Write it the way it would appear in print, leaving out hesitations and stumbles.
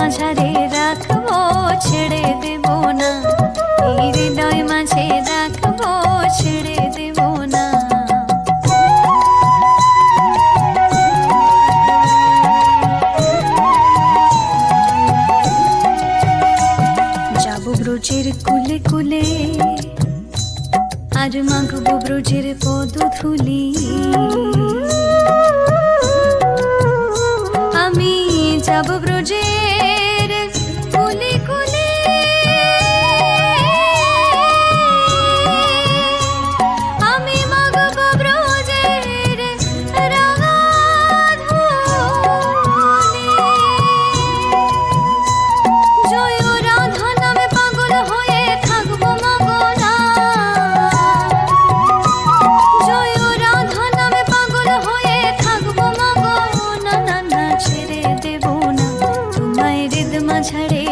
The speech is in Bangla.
মাঝারে রাখবো, ছেড়ে দেব না। এই হৃদয় মাঝে রাখবো, ছেড়ে দেব না। যাব ব্রজের কুলে কুলে, আর মাগব ব্রজের পদধূলি। আমি যাব ব্রজের কুলে কুলে, আমি মাগব ব্রজের রাঙা ধূলি। জয় রাধা নামে পাগল হয়ে থাকবো মগনা, জয় রাধা নামে পাগল হয়ে থাকবো মগনা। না না ছেড়ে দেব না তোমায় হৃদ মাঝারে